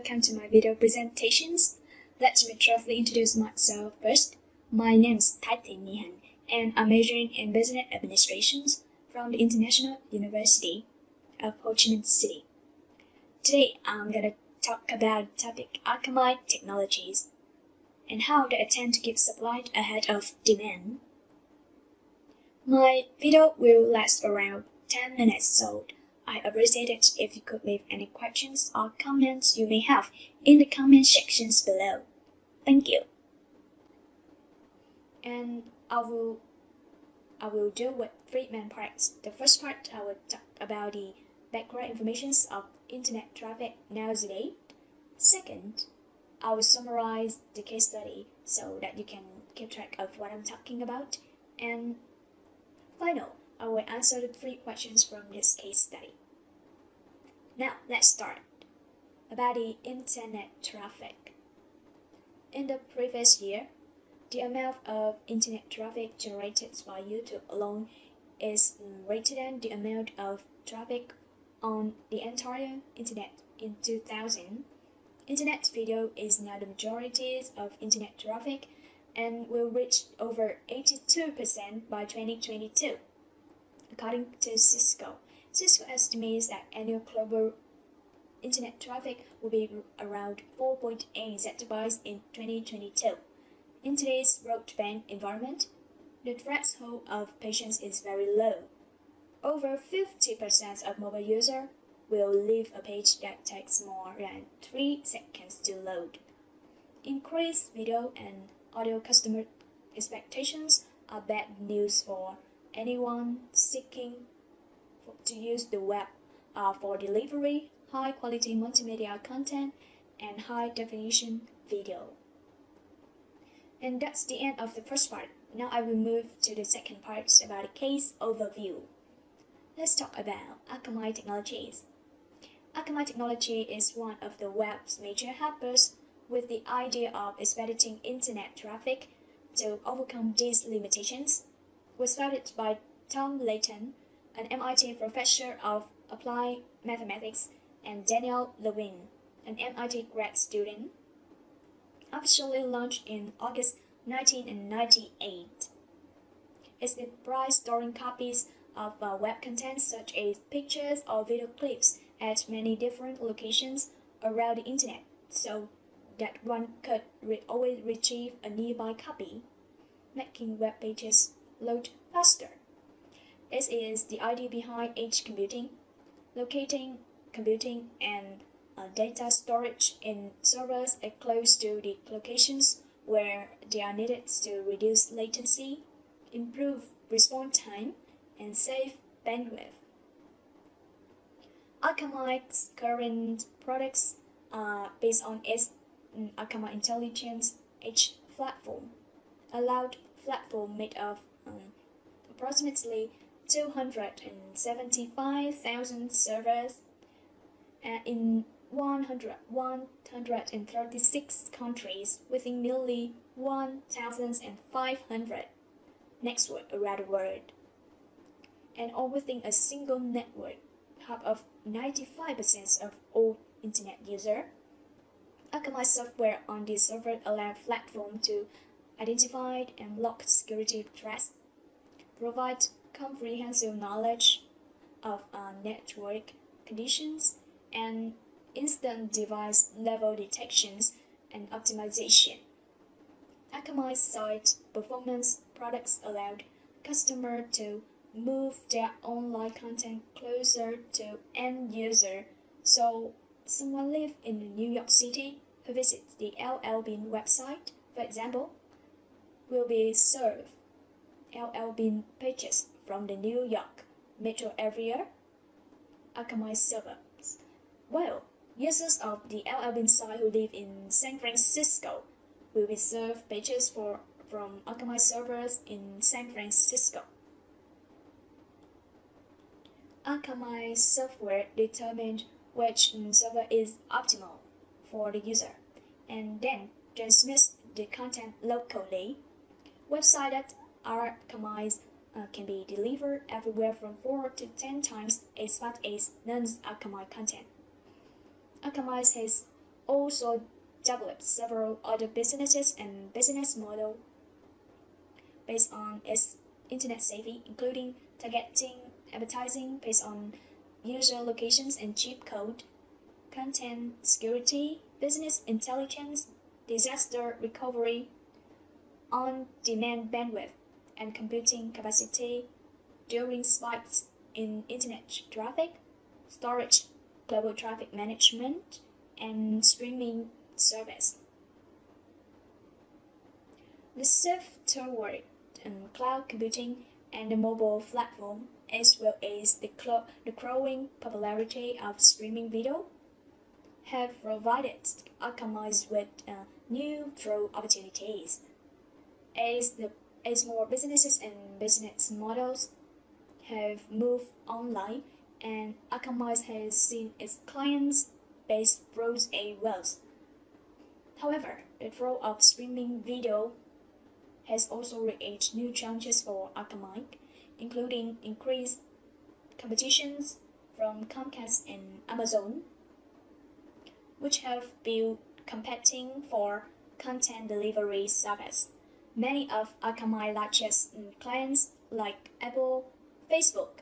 welcome to my video presentations. Let me briefly introduce myself first. My name is Thái, and I'm majoring in Business Administrations from the International University of Ho Chi Minh City. Today, I'm going to talk about the topic Akamai technologies and how they attempt to keep supply ahead of demand. My video will last around 10 minutes, so I appreciate it if you could leave any questions or comments you may have in the comment sections below. Thank you. And I will do with three main parts. The first part, I will talk about the background information of internet traffic nowadays. Second, I will summarize the case study so that you can keep track of what I'm talking about. And final, I will answer the three questions from this case study. Now, let's start. About the internet traffic. In the previous year, the amount of internet traffic generated by YouTube alone is greater than the amount of traffic on the entire internet in 2000. Internet video is now the majority of internet traffic and will reach over 82% by 2022. According to Cisco estimates that annual global internet traffic will be around 4.8 zettabytes in 2022. In today's broadband environment, the threshold of patience is very low. Over 50% of mobile users will leave a page that takes more than 3 seconds to load. Increased video and audio customer expectations are bad news for anyone seeking to use the web for delivery, high-quality multimedia content, and high-definition video. And that's the end of the first part. Now I will move to the second part about the case overview. Let's talk about Akamai technologies. Akamai technology is one of the web's major helpers with the idea of expediting internet traffic. To overcome these limitations, was founded by Tom Layton, an MIT professor of applied mathematics, and Daniel Lewin, an MIT grad student. Officially launched in August 1998. It provides storing copies of web content such as pictures or video clips at many different locations around the internet, so that one could always retrieve a nearby copy, making web pages load faster. It is the idea behind edge computing, locating computing and data storage in servers close to the locations where they are needed to reduce latency, improve response time, and save bandwidth. Akamai's current products are based on its Akamai Intelligence Edge platform, a cloud platform made of approximately 275,000 servers in 136 countries within nearly 1,500 networks around the world, and all within a single network hub of 95% of all internet users. Akamai software on this server allows platform to identify and log security threats, provide comprehensive knowledge of network conditions, and instant device level detections and optimization. Akamai's site performance products allowed customers to move their online content closer to end user. So someone live in New York City who visits the LL Bean website, for example, will be served LL Bean pages from the New York metro area Akamai servers. While users of the LL Bean site who live in San Francisco will be served pages from Akamai servers in San Francisco. Akamai software determines which server is optimal for the user and then transmits the content locally. Websites that are Akamai's can be delivered everywhere from 4 to 10 times as fast as non-Akamai content. Akamai has also developed several other businesses and business models based on its internet savvy, including targeting advertising based on user locations and cheat code, content security, business intelligence, disaster recovery, on-demand bandwidth, and computing capacity during spikes in internet traffic, storage, global traffic management, and streaming service. The shift toward cloud computing and the mobile platform, as well as the growing popularity of streaming video, have provided Akamai with new growth opportunities. As more businesses and business models have moved online, and Akamai has seen its clients base grow as well. However, the growth of streaming video has also reached new challenges for Akamai, including increased competitions from Comcast and Amazon, which have been competing for content delivery service. Many of Akamai's largest clients like Apple, Facebook,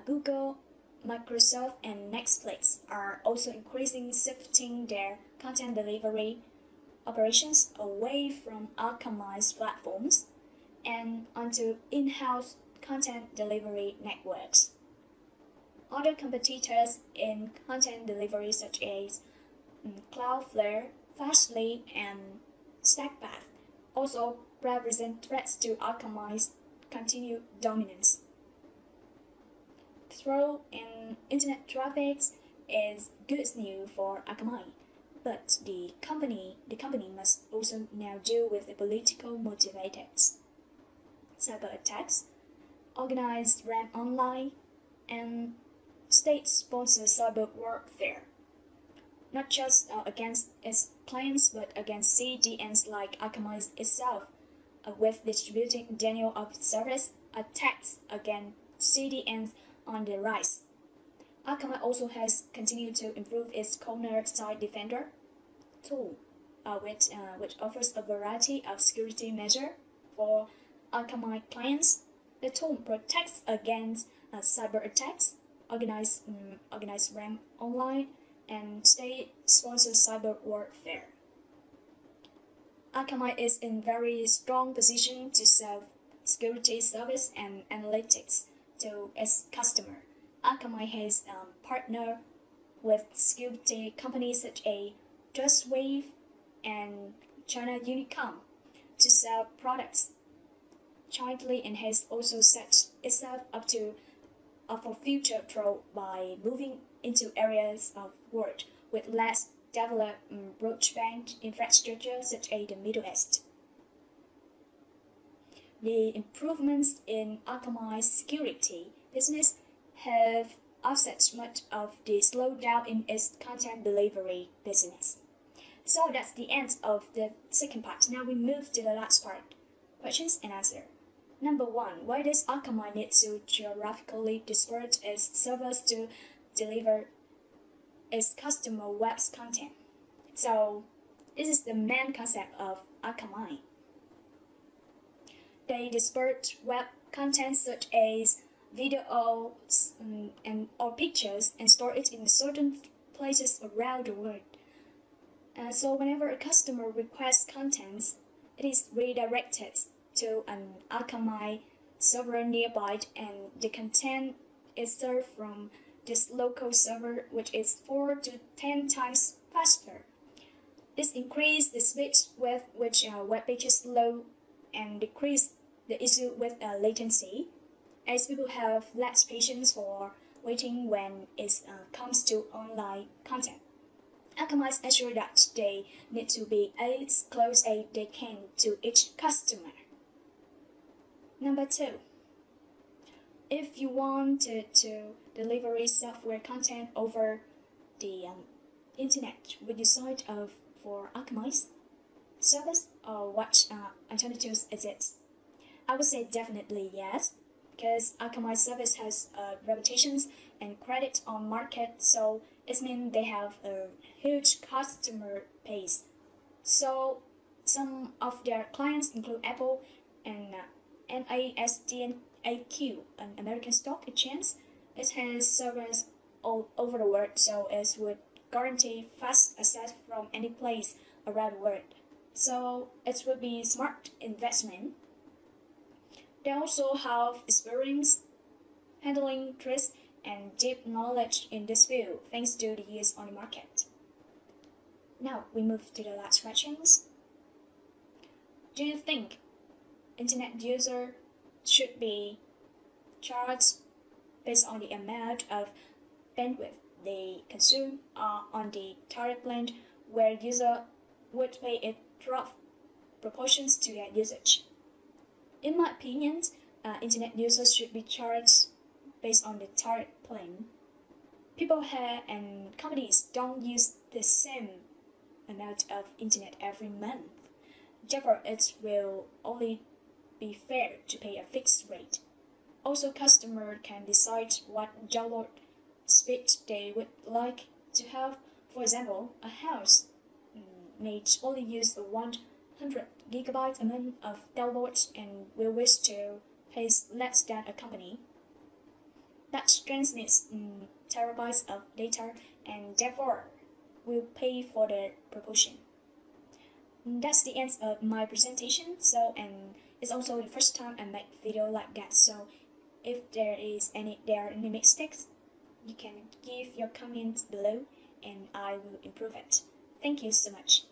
Google, Microsoft, and Netflix are also increasingly shifting their content delivery operations away from Akamai's platforms and onto in-house content delivery networks. Other competitors in content delivery such as Cloudflare, Fastly, and Stackpath also represent threats to Akamai's continued dominance. Growth in internet traffic is good news for Akamai, but the company must also now deal with the political motivated cyber attacks, organized ram online, and state-sponsored cyber warfare, not just against its clients but against CDNs like Akamai itself, with distributing denial of service attacks against CDNs on the rise. Akamai also has continued to improve its corner site defender tool, which offers a variety of security measures for Akamai clients. The tool protects against cyber attacks, organized ram online, and state-sponsored cyber warfare. Akamai is in very strong position to sell security service and analytics to its customer. Akamai has partnered with security companies such as Trustwave and China Unicom to sell products jointly, and has also set itself up for future growth by moving into areas of world with less developed broadband infrastructure such as the Middle East. The improvements in Akamai's security business have offset much of the slowdown in its content delivery business. So that's the end of the second part. Now we move to the last part, questions and answer. Number 1, why does Akamai need to geographically disperse its servers to deliver its customer web's content? So this is the main concept of Akamai. They disperse web content such as videos or pictures and store it in certain places around the world. So whenever a customer requests contents, it is redirected to an Akamai server nearby, and the content is served from this local server, which is 4 to 10 times faster. This increases the speed with which web pages load and decrease the issue with latency, as people have less patience for waiting when it comes to online content. Akamai assure that they need to be as close as they can to each customer. Number 2, if you want to deliver software content over the internet, would you sign up for Akamai's service, or what alternatives exist? I would say definitely yes, because Akamai service has reputations and credit on market, so It means they have a huge customer base. So some of their clients include Apple and NASDAQ, an American stock exchange. It has servers all over the world, so it would guarantee fast access from any place around the world. So it would be smart investment. They also have experience handling risk and deep knowledge in this field thanks to the years on the market. Now we move to the last questions. Do you think internet user should be charged based on the amount of bandwidth they consume or on the tariff plan where user would pay a rough proportions to their usage? In my opinion, internet users should be charged based on the tariff plan. People here and companies don't use the same amount of internet every month. Therefore, it will only be fair to pay a fixed rate. Also, customers can decide what download speed they would like to have. For example, a house may only use 100 gigabytes a month of downloads and will wish to pay less than a company that transmits terabytes of data and therefore will pay for the proportion. That's the end of my presentation. So, and it's also the first time I make video like that. So, if there are any mistakes, you can give your comments below, and I will improve it. Thank you so much.